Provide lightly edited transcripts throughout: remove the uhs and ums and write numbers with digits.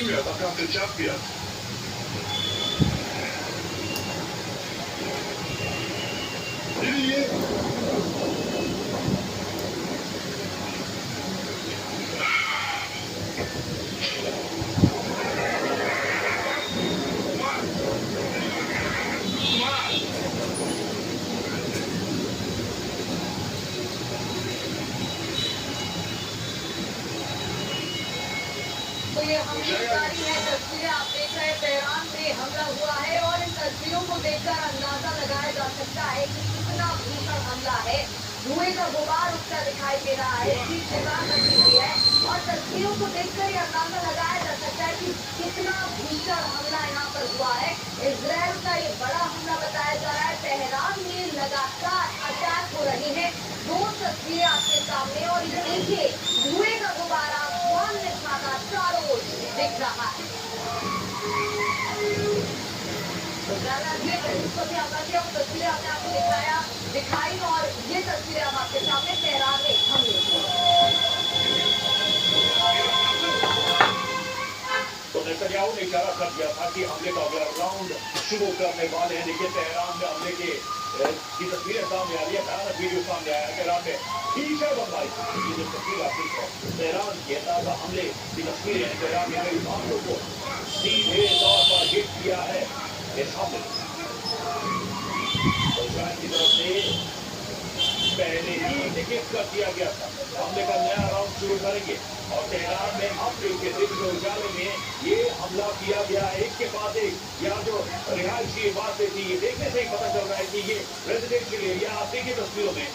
mir, da kam der Champion. Nereye? तो ये हमले जारी है। तस्वीरें आप देख रहे हैं, तेहरान में हमला हुआ है और इन तस्वीरों को देखकर अंदाजा लगाया जा सकता है कि कितना भीषण हमला है। धुएं का गुबार उठता दिखाई दे रहा है, इसकी जगह रखी हुई है और तस्वीरों को देखकर ये अंदाजा लगाया जा सकता है कि कितना भीषण हमला यहाँ पर हुआ है। इजराइल का ये बड़ा हमला बताया जा रहा है। तेहरान में लगातार अटैक हो रहे हैं। दो तस्वीरें आपके सामने और ये देखिए, धुएं का गुबार आसमान में छाता चारों ओर दिख रहा है। तो तस्वीरें आपने आपको दिखाई और ये तस्वीरें हम आपके सामने तेहरान में हमले तो नेतन्याहू ने इशारा कर दिया था कि हमले का अगला राउंड शुरू करने वाले हैं। देखिए तेहरान में हमले की तस्वीरें सामने आ रही है, भयानक वीडियो सामने आया है। तेहरान में भीषण बमबारी की जो तस्वीर आप देख रहे हैं, तेहरान के ताजा हमले की तस्वीरें हैं। तेहरान में कई मामलों को सीधे तौर पर हिट किया है इस हमले की तरफ से पहले ही इंडिकेट कर दिया गया था। हमले का नया राउंड शुरू करेंगे और तेहरान में हमले के दिन उजाले में ये हमला किया गया है, एक के बाद एक। यहाँ जो रिहायशी बातें थी, ये देखने से ही पता चल रहा है कि ये रेजिडेंशियल एरिया। आप देखिए तस्वीरों में,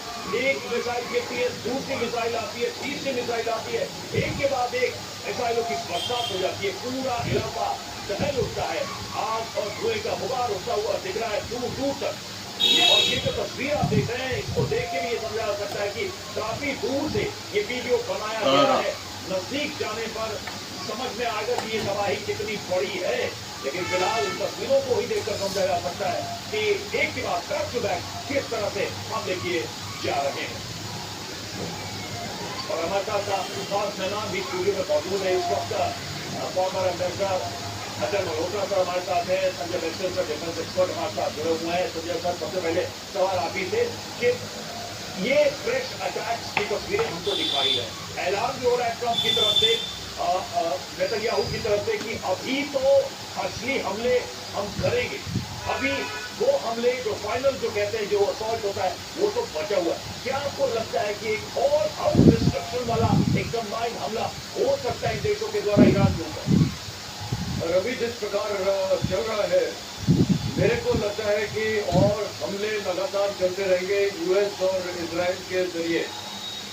एक मिसाइल गिरती है, दूसरी मिसाइल आती है, तीसरी मिसाइल आती है, एक के बाद एक मिसाइलों की बरसात हो जाती है। पूरा इलाका दहल उठता है, आग और धुएं का गुबार उठता हुआ दिख रहा है दूर दूर तक। और ये जो तस्वीर आप देख रहे हैं, इसको देख के भी ये समझा जा सकता है कि काफी दूर से ये वीडियो बनाया गया है। नजदीक जाने पर समझ में आएगा कि ये तबाही कितनी बड़ी है, लेकिन फिलहाल इन तस्वीरों को ही देखकर समझा जा सकता है कि एक के बाद बैक टू बैक किस तरह से हमले किए जा रहे हैं। और हमारे साथ खास मेहमान भी स्टूडियो में मौजूद है इस वक्त। Farmer ambassador Ajay Malhotra sir हमारे साथ है, Sanjay Mittal sir defence expert हमारे साथ जुड़े हुए हैं। संजय सर, सबसे पहले सवाल आप ही से कि ये फ्रेश अटैक्स की तस्वीरें हमको दिखाई है, ऐलान भी हो रहा है ट्रंप की तरफ से, नेतन्याहू की तरफ से कि अभी तो असली हमले हम करेंगे, अभी वो हमले जो फाइनल जो कहते हैं, जो असॉल्ट होता है, वो तो बचा हुआ है। क्या आपको लगता है कि एक और आउट डिस्ट्रक्शन वाला एक कंबाइंड हमला हो सकता है इन देशों के द्वारा ईरान के ऊपर? अभी जिस प्रकार चल रहा है, मेरे को लगता है कि और हमले लगातार चलते रहेंगे यूएस और इजराइल के जरिए,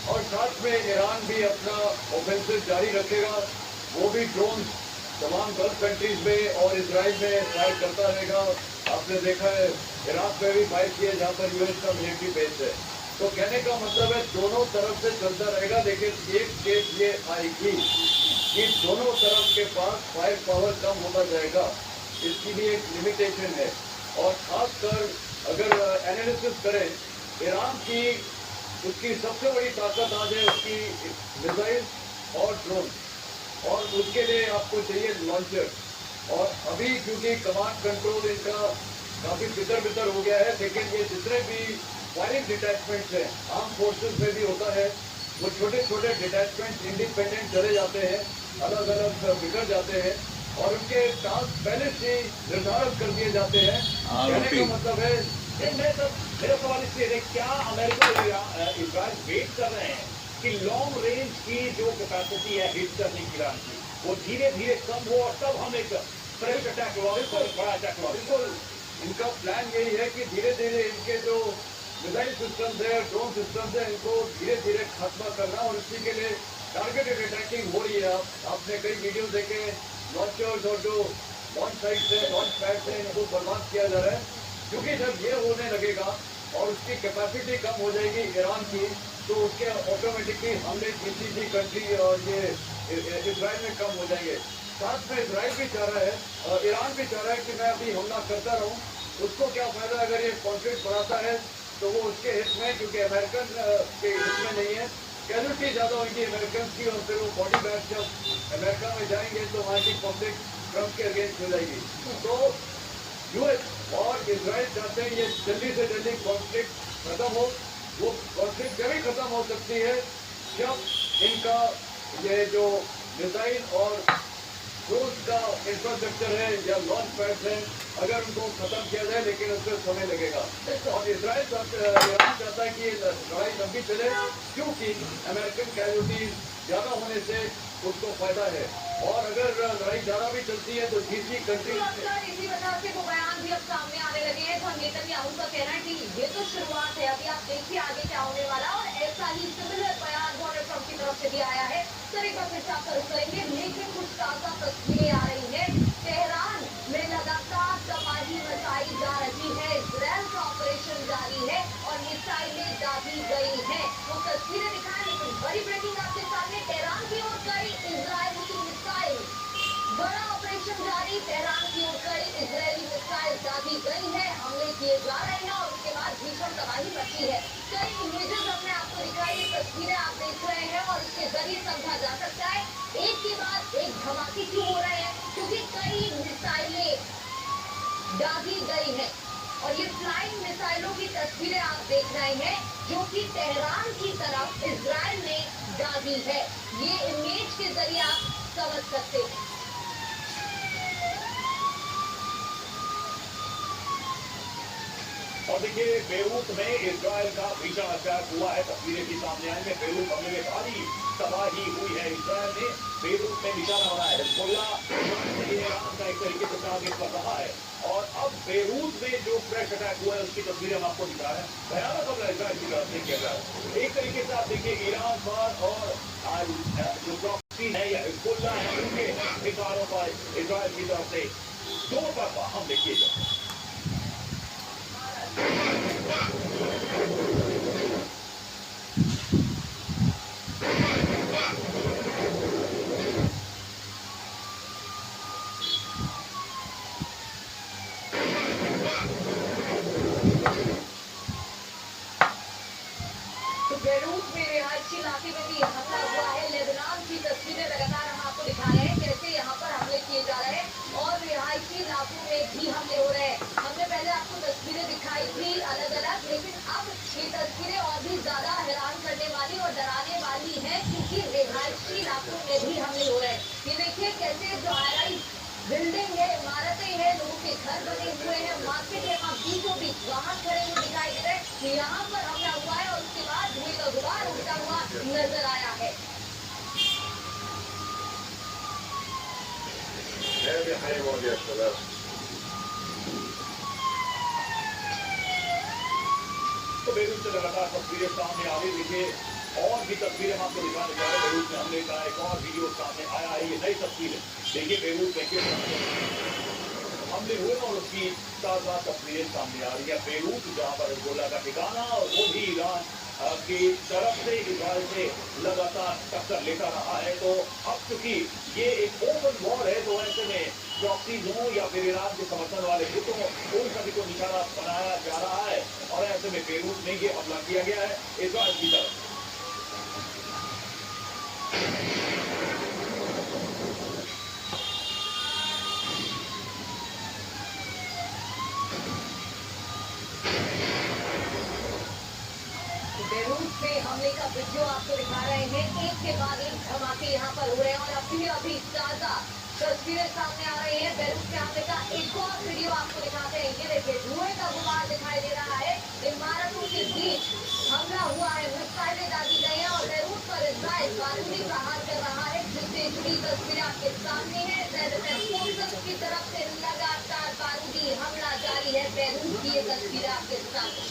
और साथ में ईरान भी अपना ऑफेंसिव जारी रखेगा। वो भी ड्रोन तमाम गल्फ कंट्रीज में और इजराइल में फायर करता रहेगा। आपने देखा है इराक में भी फायर किया जहाँ पर यूएस का मिलिट्री बेस है। तो कहने का मतलब है दोनों तरफ से चलता रहेगा, लेकिन एक केस ये आएगी कि दोनों तरफ के पास फायर पावर कम होता जाएगा। इसकी भी एक लिमिटेशन है। और खासकर अगर एनालिसिस करें, ईरान की उसकी सबसे बड़ी ताकत आज है उसकी मिसाइल और ड्रोन, और उसके लिए आपको चाहिए लॉन्चर। और अभी क्योंकि कमांड कंट्रोल इनका काफी बितर हो गया है, लेकिन ये जितने भी फायरिंग डिटैचमेंट्स हैं, आर्म फोर्सेस में भी होता है, वो छोटे छोटे डिटैचमेंट इंडिपेंडेंट चले जाते हैं, अलग अलग बिगड़ जाते हैं और उनके टास्क पहले से निर्धारित कर दिए जाते हैं। कहने का मतलब है, मेरा सवाल इसलिए है, क्या अमेरिका और इजराइल वेट कर रहे हैं कि लॉन्ग रेंज की जो कैपेसिटी है हिट करने की ईरान की, वो धीरे धीरे कम हो और तब हम एक फ्रेश अटैक बड़ा अटैक बिल्कुल इनका प्लान यही है कि धीरे धीरे इनके जो मिसाइल सिस्टम्स है, ड्रोन सिस्टम्स है, इनको धीरे धीरे खत्म करना, और इसी के लिए टारगेटेड अटैकिंग हो रही है। आपने कई वीडियो देखे, लॉन्चर्स और जो लॉन्च साइट से लॉन्च पैड से इनको बर्बाद किया जा रहा है। क्योंकि जब ये होने लगेगा और उसकी कैपेसिटी कम हो जाएगी ईरान की, तो उसके ऑटोमेटिकली हमले किसी कंट्री और ये इजराइल में कम हो जाएंगे। साथ में इजराइल भी चाह रहा है, ईरान भी चाह रहा है कि मैं अभी हमला करता रहूं। उसको क्या फायदा अगर ये कॉन्फ्लिक्ट बढ़ाता है, तो वो उसके हित में, क्योंकि अमेरिकन के हित में नहीं है। कैजुअलिटी ज़्यादा होगी अमेरिकन की, और फिर वो बॉडी बैग जब अमेरिका में जाएंगे तो वहाँ की पब्लिक ट्रम्प के अगेंस्ट हो जाएगी। तो यूएस और इजराइल चाहते हैं ये जल्दी से जल्दी कॉन्फ्लिक्ट खत्म हो। वो कॉन्फ्लिक्ट जब ही खत्म हो सकती है जब इनका ये जो मिसाइल और क्रूज का इंफ्रास्ट्रक्चर है या लॉन्च पैड्स हैं, अगर उनको खत्म किया जाए, लेकिन उसमें समय लगेगा। और ईरान चाहता है कि ये लड़ाई लंबी चले, क्योंकि अमेरिकन कैजुअलिटीज ज्यादा होने से उसको फायदा है। और अगर लड़ाई ज्यादा भी चलती है तो जीती कंट्री इसी वजह से वो बयान भी अब सामने आने लगे हैं। तो नेतन्याहू का कहना है कि ये तो शुरुआत है, अभी आप देखिए आगे क्या होने वाला। और ऐसा ही सिमिलर बयान डोनाल्ड ट्रंप की तरफ से भी आया है। सर एक बार फिर से आप करेंगे, लेकिन कुछ ताजा तस्वीरें आ रही है। तेहरान में लगातार तबाही मचाई जा रही है, इजरायल का ऑपरेशन जारी है और मिसाइलें दागी गई है। वो तस्वीरें दिखाएं, लेकिन बड़ी ब्रेकिंग आपके सामने, तेहरान की ओर गई इजरायली की मिसाइल। बड़ा ऑपरेशन जारी, तेहरान की ओर गई इजरायली मिसाइल दागी गई है, हमले किए जा रहे हैं और उसके बाद भीषण तबाही मची है। कई इमेजेस हमने आपको दिखाई, तस्वीरें आप देख रहे हैं और इसके जरिए समझा जा सकता है एक के बाद एक धमाके क्यों हो रहे हैं, क्योंकि कई मिसाइलें दागी गई है। और ये फ्लाइंग मिसाइलों की तस्वीरें आप देख रहे हैं जो कि तेहरान की तरफ इजराइल ने दागी है। ये इमेज के जरिए आप समझ सकते हैं। और देखिए बेरूत में इजराइल का भीषण अटैक हुआ है, तस्वीरें भी सामने आई है। बेरूत हमले में भारी तबाही हुई है। इजराइल ने बेरूत में निशाना बनाया है। हिजबुल्लाह ईरान का एक तरीके से टारगेट कर रहा है। और अब बेरूत में जो फ्रेश अटैक हुआ है उसकी तस्वीरें हम आपको दिखा रहे हैं। भयानक हमला इजराइल की तरफ से किया गया है। एक तरीके से आप देखिए ईरान पर और जो प्रॉक्सी है या हिजबुल्लाह है उनके ठिकानों पर इजराइल की तरफ से दो तरफा हमले किए गए। बेरूत में रिहायशी इलाके में भी हमला हुआ है। लेबनान की तस्वीरें लगातार हम आपको दिखा रहे हैं, कैसे यहाँ पर हमले किए जा रहे हैं और रिहायशी इलाकों में भी हमले हो रहे हैं। हमने पहले आपको तस्वीरें दिखाई थी अलग अलग, लेकिन अब ये तस्वीरें और भी ज्यादा हैरान करने वाली और डराने वाली है, क्योंकि रिहायशी इलाकों में भी हमले हो रहे हैं। ये देखिए कैसे जो हाई बिल्डिंग है, इमारतें हैं, लोगों के घर बने हुए हैं, मार्केट है, वहाँ बीचों बीच वहाँ खड़े हुए दिखाई दे रहे हैं। यहाँ पर हमला हुआ है और उसके बाद धुएं का गुबार उठता हुआ नजर आया है। तो बेरूत से लगातार तस्वीरें सामने आ रही। देखिए और भी तस्वीरें हम आपको दिखाने जा रहे हैं। बेरूत में हमले का एक और वीडियो सामने आया है। ये नई तस्वीरें देखिए बेरूत में किस हमले हुए और उसकी ताजा तस्वीरें सामने आ रही है। बेरूत जहाँ पर हिजबुल्लाह का ठिकाना और वो भी ईरान की तरफ से इजराइल से लगातार टक्कर लेता रहा है। तो अब चूंकि ये एक ओपन वॉर है, तो ऐसे में प्रॉक्सीज हो या फिर ईरान के समर्थन वाले गुटों उन सभी को निशाना बनाया जा रहा है। और ऐसे में बेरूत में ये हमला किया गया है इजराइल की तरफ। बेरूत में हमले का वीडियो आपको दिखा रहे हैं, एक के बाद एक धमाके यहाँ पर हो रहे हैं और अभी ताजा तस्वीरें सामने आ रही है। बेरूत के हमले का एक और वीडियो आपको दिखाते हैं। ये देखिए धुएं का गुबार दिखाई दे रहा है, इमारतों के बीच हमला हुआ है, मिसाइलें दागी गई हैं और बेरूत पर इजराइल बारूदी प्रहार कर रहा है, जिससे जुड़ी तस्वीरें आपके सामने है। की तरफ से लगातार बारूदी हमला जारी है। बेरूत की ये तस्वीरें आपके सामने।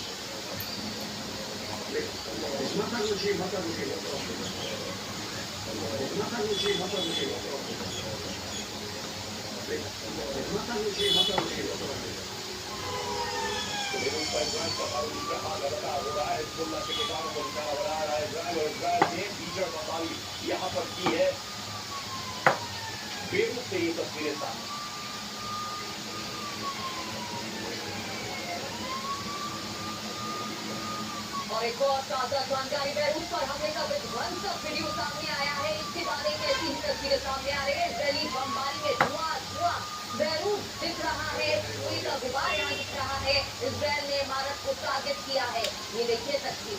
यहाँ पर की है बेरूत से ये तस्वीरें सामने। और एक और ताजा जानकारी, बैरूत पर हमले का विध्वंसक वीडियो सामने आया है। इसके बाद एक ऐसी ही तस्वीरें सामने आ रही है। इजरायली बमबारी में धुआं बैरूत दिख रहा है, कोई का गुबार यहाँ दिख रहा है। इजरायल ने इमारत को टारगेट किया है। ये देखिए तस्वीर,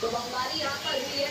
तो बमबारी यहाँ पर हुई है।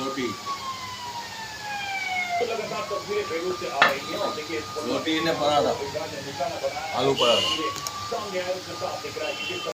रोटी तो लगातार तस्वीरें बेरूत से आ रही हैं और देखिए रोटी ने पराठा, निशाना बनाया आलू पराठा। सामने आया उसके साथ दिख रहा है कि किस